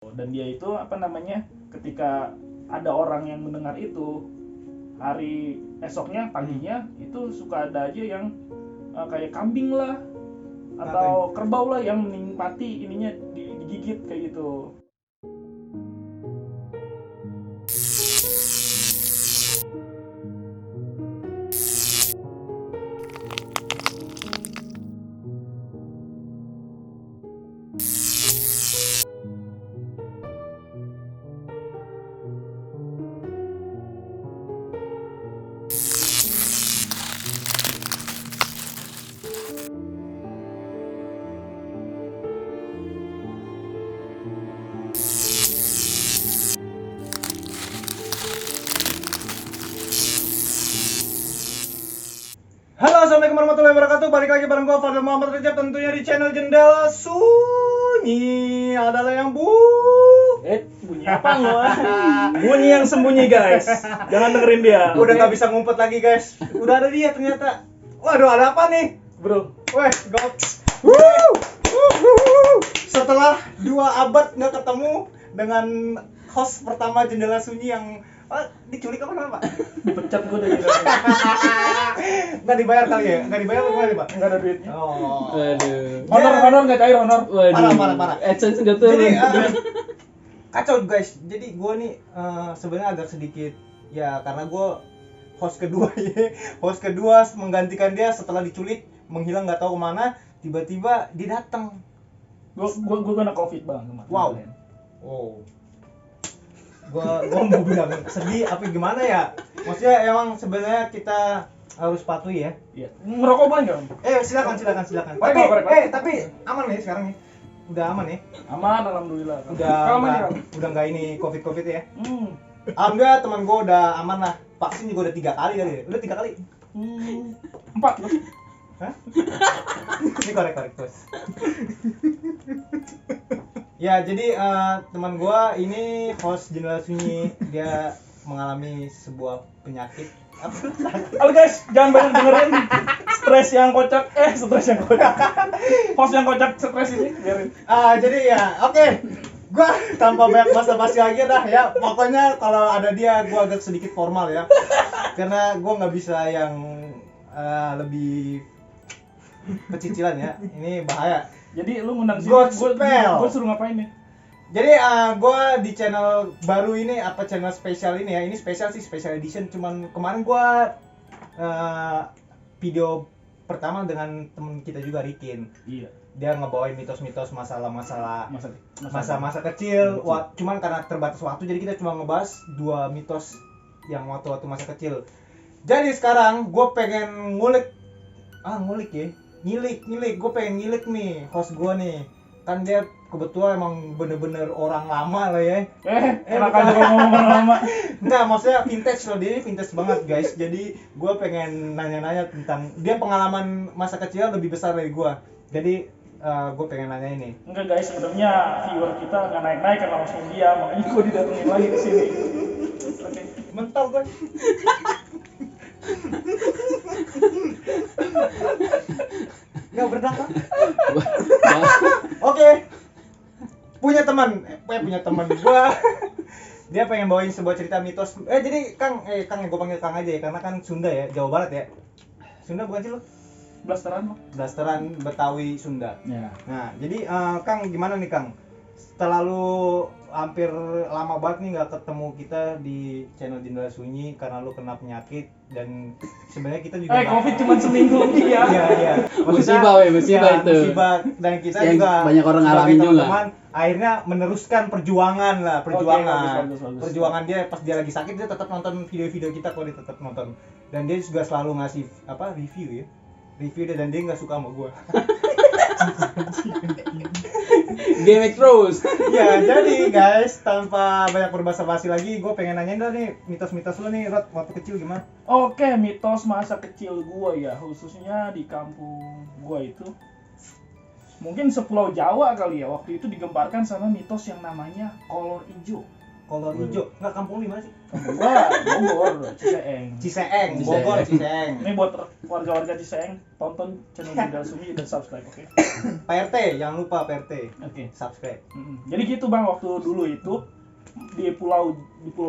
Dan dia itu ketika ada orang yang mendengar itu, hari esoknya paginya itu suka ada aja yang kayak kambing lah atau kerbau lah yang menikmati ininya digigit kayak gitu. Halo, assalamualaikum warahmatullahi wabarakatuh. Balik lagi bareng gua Fadil Muhammad Rejab, tentunya di channel Jendela Sunyi. Adalah yang Bunyi apa gua? Bunyi yang sembunyi guys. Jangan dengerin dia. Udah nggak bisa ngumpet lagi guys. Udah ada dia ternyata. Waduh, ada apa nih, Bro? weh, setelah 2 abad nggak ketemu dengan host pertama Jendela Sunyi yang diculik apa namanya, Pak? Dipecat gua dari Nggak dibayar kali ya? Nggak dibayar apa gimana, Pak? enggak ada duitnya. Oh. Waduh. Honor enggak cair honor. Waduh. Parah. AdSense enggak turun. Jadi kacau guys. Jadi gue nih sebenarnya agak sedikit ya, karena gue host kedua menggantikan dia setelah diculik, menghilang nggak tahu kemana, tiba-tiba dia datang. Gua kena covid bang kemarin. Wow. Oh. Gue mau bilang sedih apa gimana ya? Maksudnya emang sebenarnya kita harus patuhi ya. Iya. Ngerokok boleh enggak? Silakan. Korek, korek. Tapi aman nih sekarang nih. Udah aman nih. Aman alhamdulillah. Udah Kalau aman ya. udah nggak ini covid ya. Alhamdulillah Teman gue udah aman lah. Vaksin juga udah 3 kali kali ya. Udah 3 kali. 4 loh. Hah? Ini korek terus. Ya, jadi teman gue ini host Jendela Sunyi, dia mengalami sebuah penyakit. Halo guys, jangan banyak dengerin stres yang kocak. Host yang kocak stres ini biarin. Jadi ya, oke. Gua tanpa banyak basa-basi lagi dah ya. Pokoknya kalau ada dia gua agak sedikit formal ya. Karena gua nggak bisa yang lebih pecicilan ya. Ini bahaya. Jadi lu ngundang sini, Gospel. gue suruh ngapain nih? Jadi gue di channel baru ini, channel spesial ini ya. Ini spesial sih, special edition. Cuman kemarin gue video pertama dengan temen kita juga, Rikin. Iya. Dia ngebawain mitos-mitos masa-masa kecil. Kecil. Cuman karena terbatas waktu, jadi kita cuma ngebahas 2 mitos yang waktu-waktu masa kecil. Jadi sekarang gue pengen ngulik gue pengen ngilik nih host gue nih, kan dia kebetulan emang bener-bener orang lama lah ya. Enak aja kalau ngomong orang lama. Enggak, maksudnya vintage loh, dia vintage banget guys. Jadi gue pengen nanya-nanya tentang dia, pengalaman masa kecil lebih besar dari gue. Jadi gue pengen nanya ini. Enggak guys, sebenarnya viewer kita nggak naik-naik karena hostnya dia, makanya gue didatengin lagi ke sini. Oke. Mental gue. Nggak berdampak. Oke. Punya teman gue. Dia pengen bawain sebuah cerita mitos. Jadi Kang gue panggil Kang aja ya, karena kan Sunda ya, Jawa Barat ya. Sunda bukan sih lo? Blasteran lo? Blasteran Betawi Sunda. Ya. Nah, jadi Kang gimana nih Kang? Setelah lu hampir lama banget nih nggak ketemu kita di channel Jendela Sunyi karena lu kena penyakit, dan sebenarnya kita juga Covid cuma seminggu ya. Iya. Musibah itu. Musibah, dan kita yang juga banyak orang sebagai ngalamin juga. teman-teman akhirnya meneruskan perjuangan. Oke, bagus. Perjuangan dia pas dia lagi sakit, dia tetap nonton video-video kita kok, dia tetap nonton. Dan dia juga selalu ngasih review dia, dan dia nggak suka sama gua. Game terus. Ya, jadi guys, tanpa banyak berbasa-basi lagi, gue pengen nanyain dah nih mitos-mitos lu nih, Rod, waktu kecil gimana? Oke, mitos masa kecil gua ya, khususnya di kampung gua itu. Mungkin sepulau Jawa kali ya, waktu itu digemparkan sama mitos yang namanya kolor ijo. kolor hijau. Enggak, kampung lu di mana sih? Gua Bogor, Ciseeng. Ciseeng, Bogor, Ciseeng. Ini buat warga-warga Ciseeng, tonton channel Jenderal Sumi dan subscribe, oke? PRT, jangan lupa PRT. Oke. Subscribe. Jadi gitu Bang, waktu dulu itu di pulau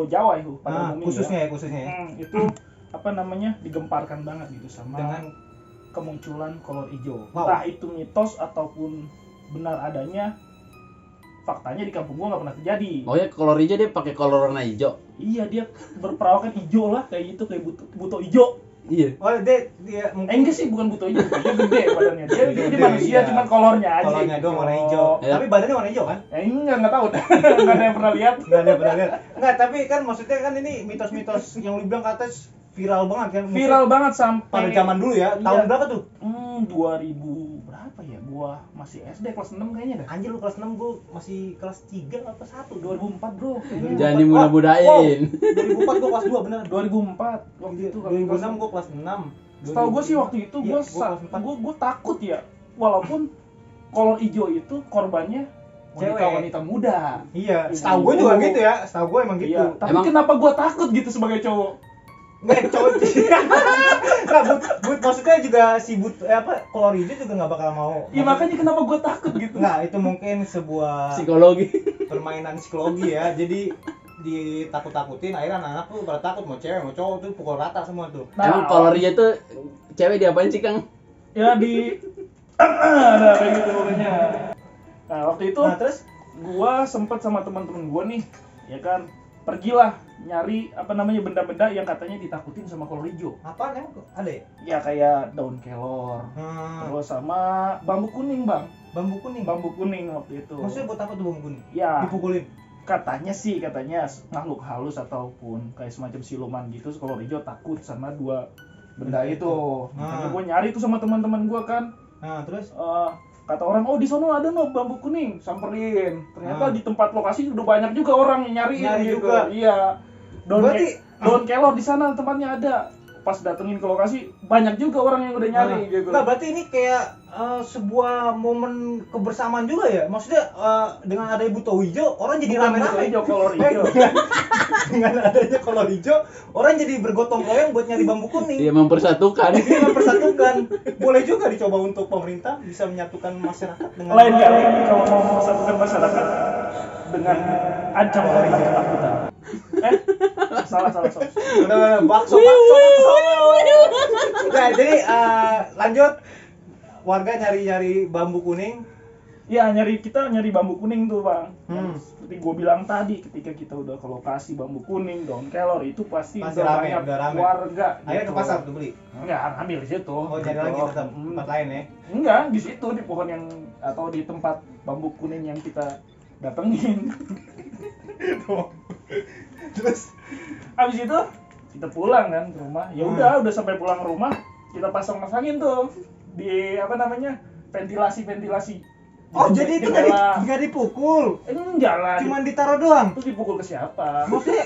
Jawa itu pada umumnya khususnya ya. ya, khususnya ya. Itu apa namanya? Digemparkan banget gitu sama Dengan kemunculan kolor hijau. Wow. Entah itu mitos ataupun benar adanya, faktanya di kampung gua nggak pernah terjadi. Oh ya, kolor hijau dia pakai kolor warna hijau. Iya, dia berperawakan hijau lah kayak gitu, kayak buto hijau. Iya. oh dia mungkin Enggak sih, bukan buto hijau, dia gede badannya. Dia Gede, manusia, iya. cuman kolornya aja. kolornya doang warna gitu. hijau. Ya. Tapi badannya warna hijau kan? Enggak tahu. Enggak ada yang pernah lihat. Enggak ada pernah lihat. Enggak, tapi kan maksudnya kan ini mitos-mitos yang lu bilang kata viral banget kan. Maksudnya Viral banget sampai pada zaman dulu ya. Iya. Tahun berapa tuh? 2000 berapa ya? Gua masih SD kelas 6 kayaknya dah. Anjir, lu kelas 6, gua masih kelas 3 apa 1? 2004, Bro. Kayaknya. Jangan dimudah-mudahin. 2004 gua kelas 2 bener. 2004 waktu itu kalau 2006 gua kelas 6. Setahu gue sih waktu itu Iya, gue gua kelas 4. gue takut ya, walaupun kolor hijau itu korbannya Cewek. wanita muda. Iya, Ibu. setahu gua juga gitu ya. Setahu gua emang gitu. Iya, tapi Emang- kenapa gue takut gitu sebagai cowok? Nggak, cowok. Nah, but maksudnya juga si kolor hijau juga nggak bakal mau. Ya makanya kenapa gue takut gitu? Nggak, itu mungkin sebuah Psikologi. permainan psikologi ya. Jadi ditakut-takutin, akhirnya anak-anak tuh pada takut, mau cewek mau cowok tuh pukul rata semua tuh. Emang kolor hijau tuh cewek diapain sih, Kang? ya di ada kayak gitu pokoknya. Nah waktu itu Nah, terus gua sempet sama teman-teman gua nih, ya kan, pergilah nyari apa namanya benda-benda yang katanya ditakutin sama kolor hijau. apaan emang ada ya? Ya kayak daun kelor, terus sama bambu kuning Bang. Bambu kuning. Bambu kuning waktu itu. Maksudnya buat apa tuh bambu kuning? Ya Dipukulin. katanya makhluk halus ataupun kayak semacam siluman gitu, kolor hijau takut sama dua benda itu. Makanya gue nyari tuh sama teman-teman gue kan. Nah, terus Kata orang, oh di sono ada no bambu kuning, samperin. Ternyata di tempat lokasi udah banyak juga orang yang nyariin Nyari gitu. juga. Iya. Berarti- Daun kelor di sana tempatnya ada. Pas datengin ke lokasi banyak juga orang yang udah nyari gitu. Nah, berarti ini kayak sebuah momen kebersamaan juga ya. Maksudnya dengan ada buto hijau, orang jadi Bukan rame-rame. buto hijau, kolor hijau. Dengan adanya kolor hijau, orang jadi bergotong royong buat nyari bambu kuning. Dia mempersatukan. Ini mempersatukan. Boleh juga dicoba untuk pemerintah bisa menyatukan masyarakat dengan Lain kali kalau mau mempersatukan masyarakat dengan ancam kolor hijau ketakutan. Salah. Udah bakso. Nah, jadi lanjut, warga nyari bambu kuning. Ya kita nyari bambu kuning tuh Bang. Seperti gue bilang tadi, ketika kita udah ke lokasi bambu kuning, daun kelor itu pasti Pasti udah rame, banyak udah rame. warga. Akhirnya gitu. ke pasar tuh beli. Enggak, ambil di situ. Oh, nyari lagi tetap tempat lain ya. Enggak, di situ di pohon yang atau di tempat bambu kuning yang kita datengin. Terus Abis itu kita pulang kan ke rumah. Ya udah sampai pulang ke rumah, kita pasang-pasangin tuh di apa namanya? ventilasi. oh, jadi itu nggak dipukul. Enggak lah. Cuman ditaruh doang. Terus dipukul ke siapa? Maksudnya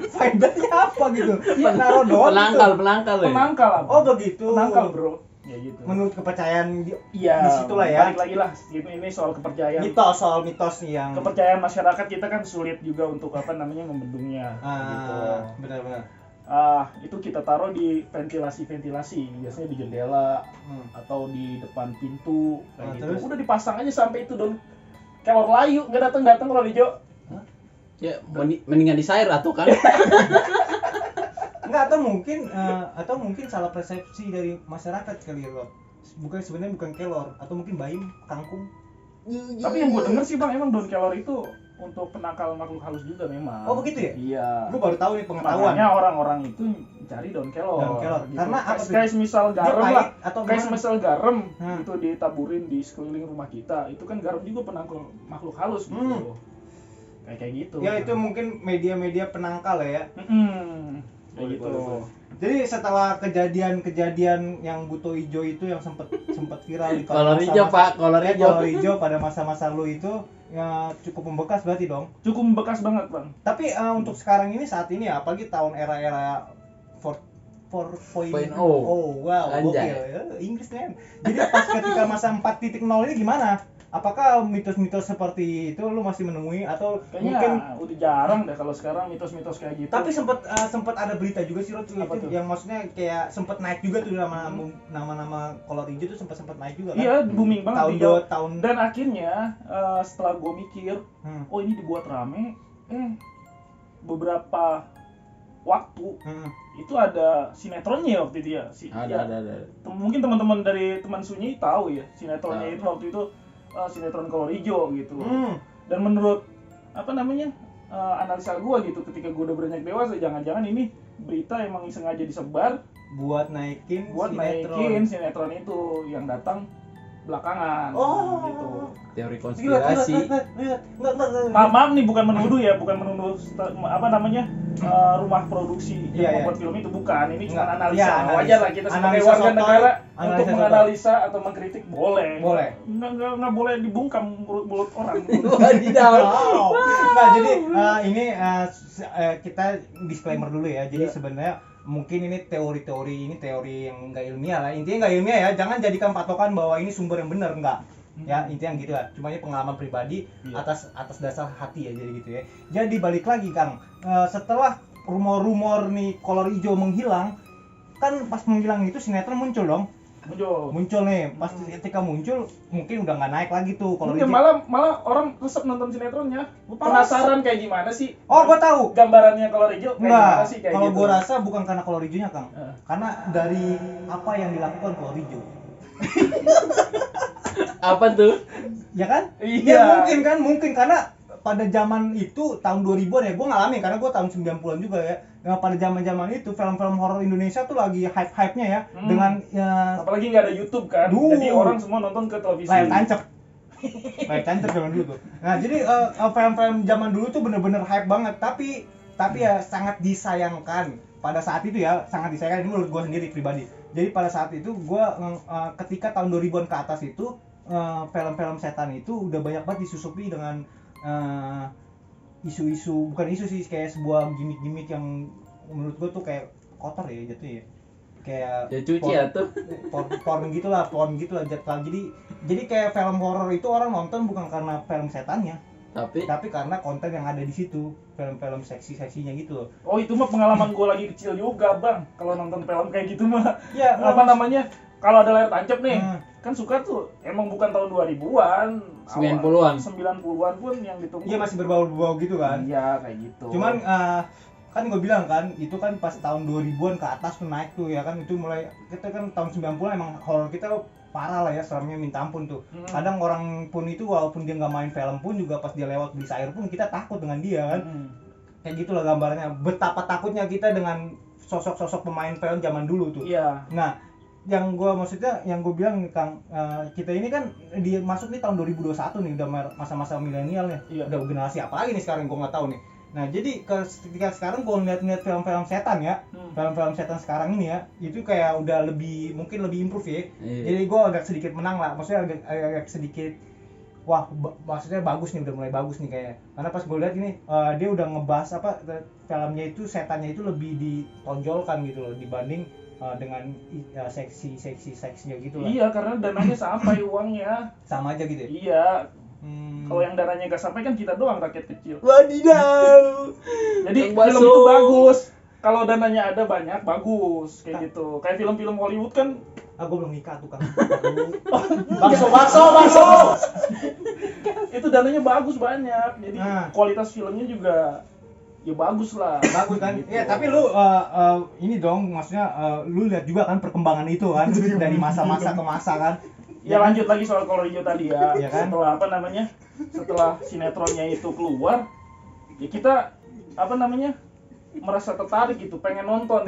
faedahnya apa gitu? Naruh doang. Penangkal ya. Penangkal apa? Oh, begitu. Penangkal bro. Ya gitu. Menurut kepercayaan Iya. di situ lah ya. Balik lagi lah. Ini soal kepercayaan. Soal mitos nih yang Kepercayaan masyarakat kita kan sulit juga untuk apa namanya membendungnya. Gitu. benar-benar. Itu kita taruh di ventilasi biasanya di jendela atau di depan pintu kayak gitu. Terus? Udah dipasang aja sampai itu daun kelor layu nggak datang kalau hijau. Ya, mendingan disair atuh kan. Enggak, atau mungkin salah persepsi dari masyarakat kali ya, Rob. Sebenarnya bukan kelor, atau mungkin baim, kangkung. Tapi yang gue denger sih Bang, emang daun kelor itu untuk penangkal makhluk halus juga memang. Oh, begitu ya? Iya. Gue baru tahu nih pengetahuan. Makanya orang-orang itu cari daun kelor. Daun kelor. Gitu. Karena apa tuh? Kayak semisal Dia garam pahit lah. atau Kayak gimana? semisal garam Hmm. itu ditaburin di sekeliling rumah kita. Itu kan garam juga penangkal makhluk halus gitu. Kayak gitu. Ya, itu mungkin media-media penangkal ya. Kayak gitu. Jadi setelah kejadian yang buto hijau itu yang sempat viral di Kolor hijau, Pak, kolor hijau. kolor hijau pada masa-masa lu itu ya cukup membekas berarti dong. Cukup bekas banget Bang. Tapi untuk sekarang ini, saat ini ya, apalagi tahun era-era 4.0. 4.0. Oh, wow, Anjay. gokil ya. Inggris kan. Jadi pas ketika masa 4.0 ini gimana? apakah mitos-mitos seperti itu lu masih menemui atau Kayaknya mungkin udah jarang deh kalau sekarang mitos-mitos kayak gitu. tapi sempat ada berita juga sih Rod, Apa itu tuh? yang maksudnya kayak sempat naik juga tuh nama-nama kolor hijau tuh sempat naik juga kan. Iya, booming banget Tahun di dua Jawa. tahun. Dan akhirnya setelah gue mikir, Hmm. oh ini dibuat rame, beberapa waktu Hmm. itu ada sinetronnya waktu itu ya. Ada. Mungkin teman-teman dari teman Sunyi tahu ya sinetronnya Tahu. itu waktu itu sinetron kolor hijau gitu. Hmm. Dan menurut analisa gue gitu ketika gue udah beranjak dewasa, jangan-jangan ini berita emang sengaja disebar Buat naikin sinetron itu yang datang belakangan Oh. gitu. Teori Gila, konspirasi. Maaf nih, bukan menuduh rumah produksi Iya, yang membuat film itu, bukan. Ini cuma Enggak. analisa. Iya, analisa. Wajar lah kita sebagai Analisa warga sotoy, negara untuk analisa menganalisa atau mengkritik boleh. Boleh. Nggak boleh dibungkam mulut orang. Wadidaw. Wow. Nah, jadi ini kita disclaimer dulu ya. Jadi Iya. sebenarnya mungkin ini teori yang nggak ilmiah lah. Intinya nggak ilmiah ya. Jangan jadikan patokan bahwa ini sumber yang benar, enggak. Ya, intinya gitu lah. Cuma ini pengalaman pribadi Iya. atas dasar hati ya, jadi gitu ya. Jadi balik lagi Kang, setelah rumor-rumor nih kolor hijau menghilang, kan pas menghilang itu sinetron muncul dong. Muncul nih, pas ketika muncul mungkin udah nggak naik lagi tuh kolor Mungkin hijau. malah orang resep nonton sinetronnya. Malah Penasaran kayak gimana sih? Oh, gua tahu. Gambarannya kolor hijau kayak gimana Enggak, sih kayak kalau gitu. gua rasa bukan karena kolor hijaunya Kang, karena dari apa yang dilakukan kolor hijau, Apa tuh? ya kan? Iya. Ya mungkin karena pada zaman itu tahun 2000-an ya, gua ngalamin karena gua tahun 90-an juga ya. Nah, pada zaman-zaman itu film-film horor Indonesia tuh lagi hype-hype-nya ya, dengan Apalagi nggak ada YouTube kan, Duh. jadi orang semua nonton ke televisi. layar tancap. Layar tancap zaman dulu tuh. Nah, jadi film-film zaman dulu tuh bener-bener hype banget, tapi ya sangat disayangkan pada saat itu ya, sangat disayangkan ini menurut gua sendiri pribadi. Jadi pada saat itu gua ketika tahun 2000-an ke atas itu film-film setan itu udah banyak banget disusupi dengan isu-isu, bukan isu sih, kayak sebuah gimmick-gimmick yang menurut gua tuh kayak kotor ya jatuhnya. Kayak Ya cuci atuh. porn gitulah jatuh. Jadi kayak film horor itu orang nonton bukan karena film setannya, tapi karena konten yang ada di situ, film-film seksi-seksinya gitu loh. Oh, itu mah pengalaman gue lagi kecil juga, Bang. Kalau nonton film kayak gitu mah. Ya, Kalau ada layar tancap nih, Hmm. kan suka tuh. Emang bukan tahun 2000-an, 90-an. 90-an pun yang ditunggu. Iya, masih berbau-bau gitu kan. Iya, kayak gitu. Cuman kan gue bilang kan, itu kan pas tahun 2000-an ke atas tuh naik tuh ya kan, itu mulai kita kan tahun 90-an emang horor kita parah lah ya, seramnya minta ampun tuh. Kadang orang pun itu walaupun dia nggak main film pun juga pas dia lewat beli sayur pun kita takut dengan dia kan. Kayak gitulah gambarnya, betapa takutnya kita dengan sosok-sosok pemain film zaman dulu tuh. Iya. Nah, yang gue bilang nih Kang, kita ini kan dia masuk nih tahun 2021 nih, udah masa-masa milenial nih. Iya. Udah generasi apa lagi nih sekarang, gue nggak tahu nih. Nah, jadi ketika sekarang gue ngeliat film-film setan ya, film-film setan sekarang ini ya, itu kayak udah mungkin lebih improve ya. Iya. Jadi gue agak sedikit menang lah, maksudnya agak sedikit, wah maksudnya bagus nih, udah mulai bagus nya kayaknya. Karena pas gue lihat ini dia udah ngebahas filmnya itu, setannya itu lebih ditonjolkan gitu loh dibanding dengan seksinya gitu lah. Iya, karena dananya sampai uangnya. Sama aja gitu ya. Iya. Kalau yang dananya nggak sampai kan kita doang, rakyat kecil. Wadidaw. Jadi Yang film bakso. itu bagus. Kalau dananya ada banyak, bagus kayak gitu. Kayak film-film Hollywood kan. Gue belum nikah tuh Kang. Bakso. Itu dananya bagus banyak. Jadi kualitas filmnya juga ya bagus lah. Bagus kan? Gitu. Iya, tapi lu ini dong, maksudnya lu lihat juga kan perkembangan itu kan dari masa-masa ke masa kan. Ya lanjut lagi soal kolor hijau tadi ya. Iya kan? Setelah sinetronnya itu keluar, ya kita merasa tertarik gitu, pengen nonton.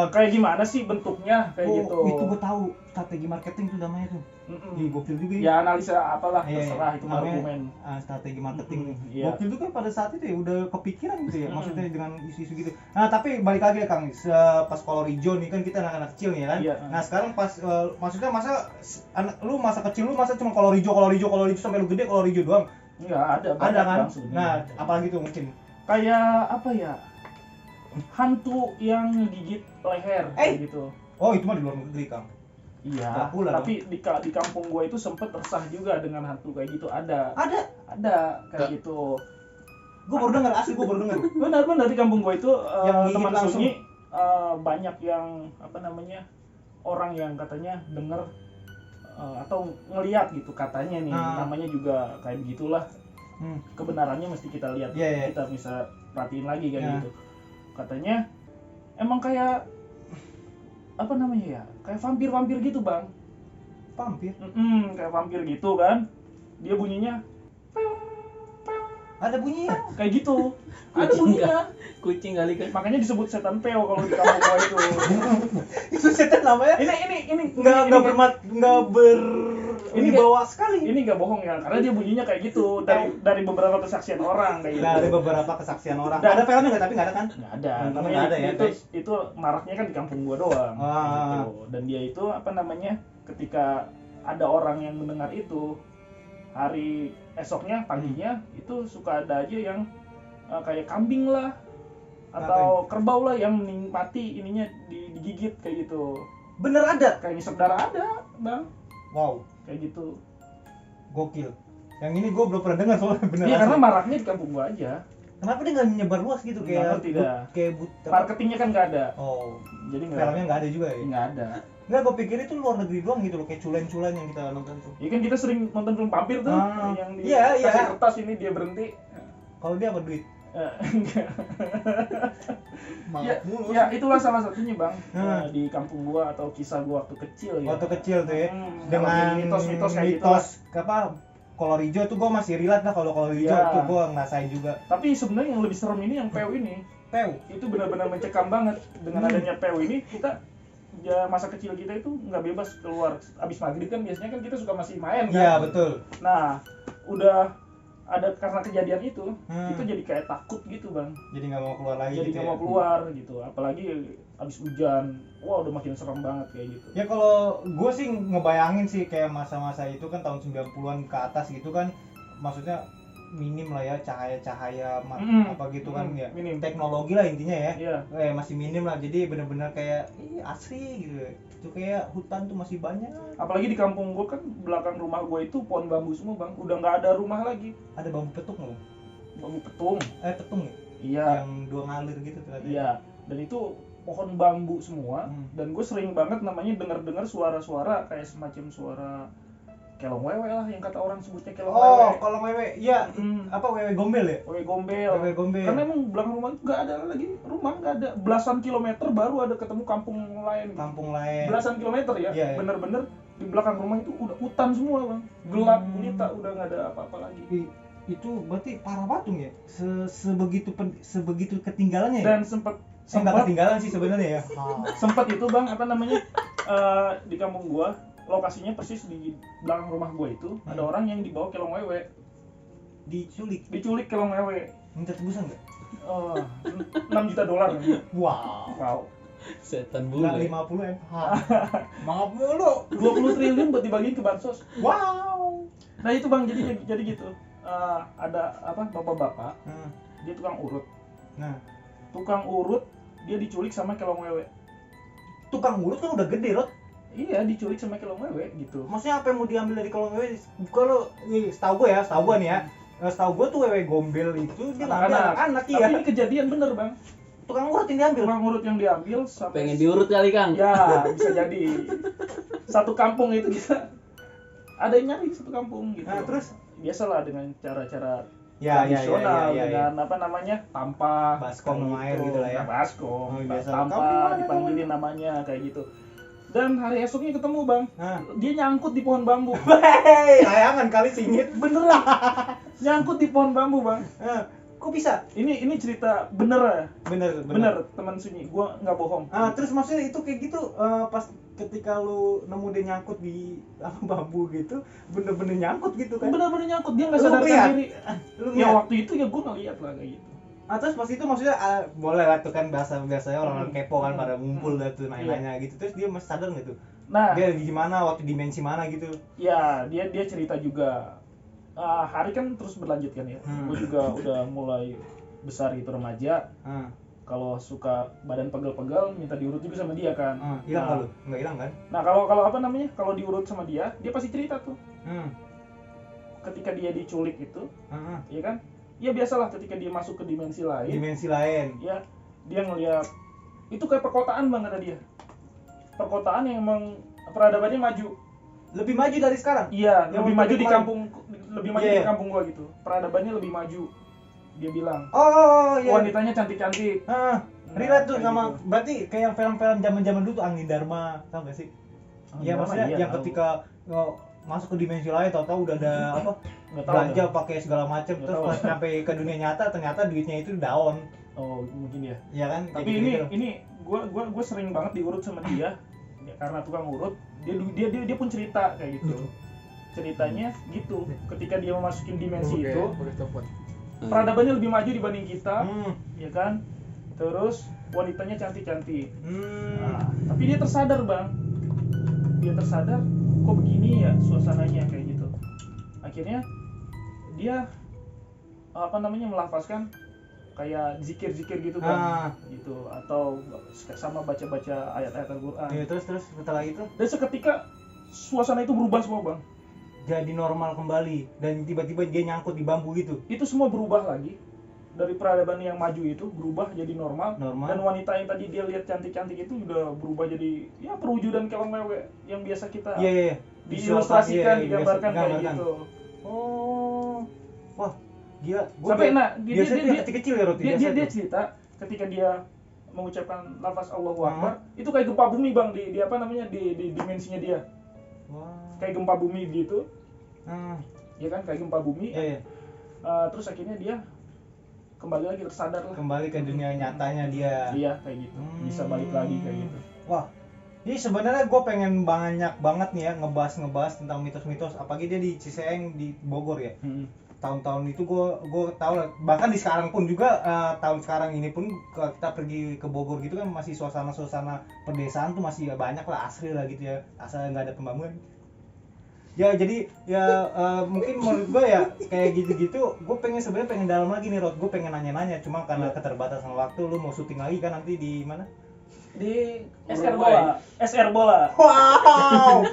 Kayak gimana sih bentuknya kayak gitu. Itu gue tahu, strategi marketing tuh namanya tuh. Ih, gokil juga ya. analisa apalah, Iya, terserah itu namanya, argumen. Strategi marketing nih. Iya. Gokil tuh kan pada saat itu ya udah kepikiran gitu ya, maksudnya dengan isu-isu gitu. Nah, tapi balik lagi ya Kang, pas kolor hijau nih kan kita anak-anak kecil nih ya kan. Iya. Nah, sekarang pas maksudnya masa kecil lu masa cuma kolor hijau sampai lu gede kolor hijau doang. Enggak ada Ada kan? Bang, sebenarnya. Nah, apalagi tuh mungkin kayak apa ya? Hantu yang gigit leher kayak gitu. Oh, itu mah di luar negeri Kang. Iya, Pelaku lah tapi di kampung gua itu sempet resah juga dengan hantu kayak gitu. Ada kayak gitu. Gue baru dengar, asli gue baru dengar. Benar-benar di kampung gua itu Yang gigit teman langsung. sunyi banyak yang apa namanya orang yang katanya denger atau ngelihat gitu katanya nih, namanya juga kayak begitulah. Kebenarannya mesti kita lihat, kita bisa perhatiin lagi kayak gitu. Katanya emang kayak apa namanya ya, kayak vampir gitu bang. Vampir? Kayak vampir gitu kan, dia bunyinya Ada bunyinya? kayak gitu. Ada bunyinya. Kucing kali kan. Makanya disebut setan peo kalau di kampung gua itu. Itu setan namanya? Ini Ini bawa sekali. Ini nggak bohong ya, karena dia bunyinya kayak gitu dari beberapa kesaksian orang kayak gitu. Dari beberapa kesaksian orang. Dan- Ada peonnya nggak? Tapi nggak ada kan? Nggak ada. Untungnya Namanya nggak ada ya, guys. itu maraknya kan di kampung gua doang. Gitu. Dan dia itu apa namanya, ketika ada orang yang mendengar itu, hari esoknya paginya itu suka ada aja yang kayak kambing lah atau kerbau lah yang menikmati ininya digigit kayak gitu. Bener ada? Kayak ngisep darah ada bang, Wow, kayak gitu. gokil. Yang ini gue belum pernah dengar soalnya bener. Iya asli. karena maraknya di kampung gua aja. Kenapa dia nggak menyebar luas gitu Nggak kayak ngerti dah. Marketingnya kan nggak ada, Oh, jadi filmnya nggak ada juga ya? nggak ada. Nggak, gue pikir itu luar negeri doang gitu loh, kayak culen-culen yang kita nonton tuh. Ya kan kita sering nonton film vampir tuh, yang di Iya. kasih kertas ini dia berhenti. Kalau dia apa duit? Enggak. Mangap mulu. Ya itulah salah satunya bang. Hmm. Di kampung gua atau kisah gua waktu kecil ya. Waktu kecil tuh ya, Kalau dengan mitos-mitos kayak gitu lah. apa kolor hijau tuh gue masih relate lah. Kalau kolor hijau Iya. tuh gue ngerasain juga. Tapi sebenarnya yang lebih serem ini yang PEW ini. Pew. Itu benar-benar mencekam banget. Dengan adanya PEW ini kita ya masa kecil kita itu nggak bebas keluar. Abis maghrib kan biasanya kan kita suka masih main kan. Iya betul. Nah udah ada karena kejadian itu, itu jadi kayak takut gitu bang. Jadi nggak mau keluar lagi. Jadi gitu nggak ya. mau keluar gitu. Apalagi abis hujan, wah udah makin serem banget kayak gitu. Ya kalau gue sih ngebayangin sih kayak masa-masa itu kan tahun 90-an ke atas gitu kan, maksudnya minim lah ya cahaya-cahaya apa gitu kan ya. Minim. Teknologi lah intinya ya. Iya. Masih minim lah. Jadi bener-bener kayak asri gitu. Itu kayak hutan tuh masih banyak. Apalagi di kampung gue kan belakang rumah gue itu pohon bambu semua bang. Udah nggak ada rumah lagi. Ada bambu petung nggak? Bang? Bambu petung. Petung ya? Iya. Yang dua ngalir gitu ternyata. Iya. Dan itu pohon bambu semua. Dan gue sering banget namanya dengar suara-suara kayak semacam suara kelong wewe lah yang kata orang sebutnya kelong wewe. Oh, kalau wewe, iya. Apa wewe gombel ya? Wewe gombel. Wewe gombel. Karena emang belakang rumah itu nggak ada lagi rumah, nggak ada. Belasan kilometer baru ada ketemu kampung lain. Kampung lain. Belasan kilometer ya. Iya, iya. Bener-bener di belakang rumah itu udah hutan semua bang. Gelap gulita, udah nggak ada apa-apa lagi. Itu berarti parah patung ya? Sebegitu ketinggalannya ya? Dan sempat Nggak ketinggalan sih sebenarnya ya. sempat itu bang apa namanya di kampung gua, lokasinya persis di belakang rumah gua itu ada orang yang dibawa kelong wewe, Diculik. kelong wewe. Minta tebusan nggak? $6 juta. Wow. Setan Nggak bule. 50 M. Maaf mulu. 20 triliun buat dibagiin ke bansos. Wow. Nah itu bang, jadi gitu. Ada apa bapak-bapak, dia tukang urut. Nah, Tukang urut dia diculik sama kelong wewe. tukang urut kan udah gede, Rod. Iya, diculik sama kelong wewe gitu. Maksudnya apa yang mau diambil dari kolong wewe? Kalau setahu gue nih ya. Setahu gue tuh wewe gombel itu dia ngambil anak Tapi iya. ini kejadian bener bang. Tukang urut yang diambil. Tukang urut yang diambil sampai Pengen diurut kali Kang. ya bisa jadi satu kampung itu kita ada yang nyari satu kampung gitu. Nah, terus biasalah dengan cara-cara Ya. tradisional dengan apa namanya tampah, Baskom kayak air gitu lah ya. Baskom, Biasa. tampah Kampung mana dipanggilin namanya kayak gitu. Dan hari esoknya ketemu bang, Nah. dia nyangkut di pohon bambu. Hei, layangan kali singit. Beneran, nyangkut di pohon bambu bang. Kok bisa? Ini cerita bener ya. Bener. Teman sunyi, gua nggak bohong. Terus maksudnya itu kayak gitu pas ketika lu nemu dia nyangkut di bambu gitu, bener-bener nyangkut gitu kan? Bener-bener nyangkut, dia nggak Lu sadarkan lihat? diri. Lu Ya lihat? waktu itu ya gua ngeliat lah kayak gitu. Terus pas itu maksudnya boleh lah tuh kan biasanya orang kepo kan pada ngumpul dah tuh nanya-nanya gitu. Terus dia masih sadar nggak tuh? Nah, Dia di mana waktu dimensi mana gitu? ya dia cerita juga. Hari kan terus berlanjut kan ya. Gue juga udah mulai besar gitu remaja. kalau suka badan pegel-pegel minta diurut juga sama dia kan. Hilang Nah, nggak lu? Nggak hilang kan? Nah kalau apa namanya, kalau diurut sama dia pasti cerita tuh. Ketika dia diculik itu, ya kan? Ya biasalah ketika dia masuk ke dimensi lain. Dimensi lain. Ya dia ngelihat itu kayak perkotaan bang, kata dia. Perkotaan yang emang peradabannya maju. Lebih maju dari sekarang? Iya, Yang lebih waktu maju di kemarin? kampung, lebih maju Iya, di iya. kampung gua gitu. Peradabannya lebih maju. Dia bilang. Oh iya. Wanitanya cantik-cantik. Relate tuh kayak sama gitu. berarti kayak yang film-film zaman-zaman dulu tuh Angin Dharma, tau gak sih? Iya, maksudnya yang tahu. ketika masuk ke dimensi lain tahu-tahu udah ada apa? Nggak tahu Belanja dah. pakai segala macam Nggak terus tahu. pas sampai ke dunia nyata ternyata duitnya itu down. Oh mungkin ya. Iya kan? Kayak Tapi gitu-gitu. ini gua sering banget diurut sama dia. Ya, karena tukang urut, dia pun cerita kayak gitu. Ceritanya gitu, ketika dia memasukin dimensi itu, peradabannya lebih maju dibanding kita, ya kan? Terus wanitanya cantik-cantik. Nah, tapi dia tersadar bang, kok begini ya suasananya kayak gitu. Akhirnya dia apa namanya melafazkan kayak zikir-zikir gitu bang, gitu, atau sama baca-baca ayat-ayat Al-Quran. Ya, terus setelah itu Dan seketika suasana itu berubah semua bang. jadi normal kembali dan tiba-tiba dia nyangkut di bambu gitu. Itu semua berubah lagi. Dari peradaban yang maju itu berubah jadi normal. Dan wanita yang tadi dia lihat cantik-cantik itu udah berubah jadi ya perwujudan kelong lewe yang biasa kita diilustrasikan, digambarkan kayak gitu. Oh, wah, gila. Sampai Dia kecil ya roti. dia cerita ketika dia mengucapkan lafaz Allahu Akbar, itu kayak gempa bumi bang di apa namanya di dimensinya dia. Kayak gempa bumi gitu. Ya kan, kayak gempa bumi. Terus akhirnya dia kembali lagi, tersadar lah. Kembali ke dunia nyatanya dia. Iya, kayak gitu. Bisa balik lagi kayak gitu. Wah, ini sebenarnya gue pengen banyak banget nih ya ngebahas tentang mitos-mitos. Apalagi dia di Ciseeng di Bogor ya. Tahun-tahun itu gue tahu lah. Bahkan di sekarang pun juga tahun sekarang ini pun kalau kita pergi ke Bogor gitu kan masih suasana pedesaan tuh masih banyak lah, asri lah gitu ya. Asal nggak ada pembangunan. Ya jadi ya mungkin menurut gue ya kayak gitu-gitu gue sebenarnya pengen dalam lagi nih Rod, gue pengen nanya-nanya cuma karena keterbatasan waktu. Lu mau syuting lagi kan nanti di mana? Di SR Bola. Wow,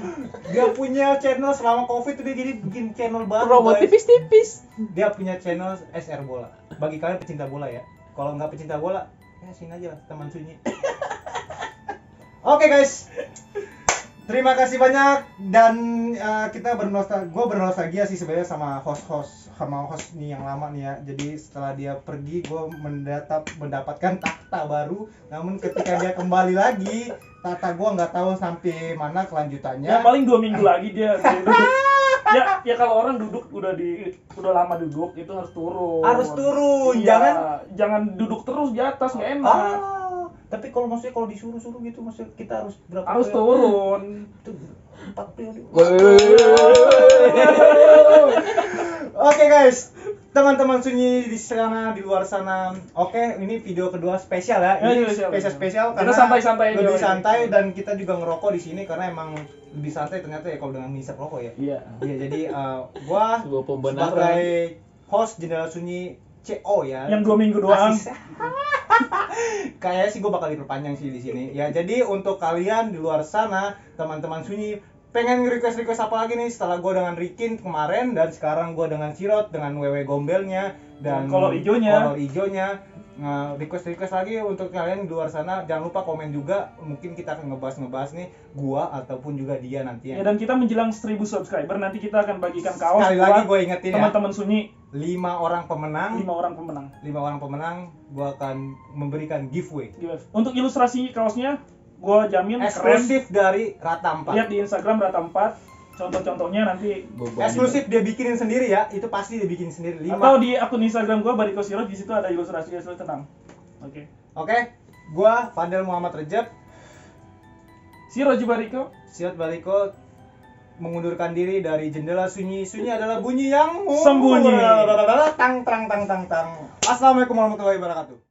dia punya channel selama COVID tuh dia jadi bikin channel baru. Promo tipis-tipis. Dia punya channel SR Bola. Bagi kalian pecinta bola ya. Kalau nggak pecinta bola, ya sini aja lah teman sunyi. Oke guys, terima kasih banyak dan kita gue bernostalgia sih sebenarnya sama host nih yang lama nih ya. Jadi setelah dia pergi gue mendapatkan tahta baru. Namun ketika dia kembali lagi, tahta gue nggak tahu sampai mana kelanjutannya. Ya paling 2 minggu lagi dia duduk. Ya kalau orang duduk udah lama duduk itu harus turun. Harus turun, Iya, jangan duduk terus di atas, nggak enak. Tapi kalau maksudnya kalau disuruh-suruh gitu maksudnya kita harus berapa? Harus turun. 4 periode. Oke guys, teman-teman sunyi di sana, di luar sana. Oke, ini video kedua spesial ya. Ini spesial Kita karena santai-santai aja. lebih santai dan kita juga ngerokok di sini karena emang lebih santai ternyata ya kalau dengan ngisap rokok ya. Iya. Iya, jadi gua Sebuah pembenaran. sebagai host Jendela Sunyi CO ya. Yang 2 minggu doang. Kayaknya sih gue bakal diperpanjang sih di sini. Ya, jadi untuk kalian di luar sana, teman-teman sunyi, pengen request apa lagi nih setelah gue dengan Rikin kemarin dan sekarang gue dengan Sirot dengan Wewe Gombelnya dan kolor ijonya. Request lagi untuk kalian di luar sana. Jangan lupa komen juga, mungkin kita akan ngebahas nih gua ataupun juga dia nanti Ya, dan kita menjelang 1000 subscriber nanti kita akan bagikan kaos sekali lagi gue ingetin ya, teman-teman sunyi. 5 orang pemenang gua akan memberikan giveaway Untuk ilustrasi kaosnya gua jamin eksklusif keren. dari Rata 4. Lihat di Instagram Rata 4. Contoh-contohnya nanti Eksklusif dia bikinin sendiri ya, itu pasti dia bikin sendiri 5. atau di akun Instagram gua Bariko Sirot, di situ ada ilustrasi tenang. Oke. Gua Fadel Muhammad Rejab, Sirot Bariko. Sirot Bariko mengundurkan diri dari Jendela Sunyi. Sunyi adalah bunyi yang Sembunyi. Tang. Assalamualaikum warahmatullahi wabarakatuh.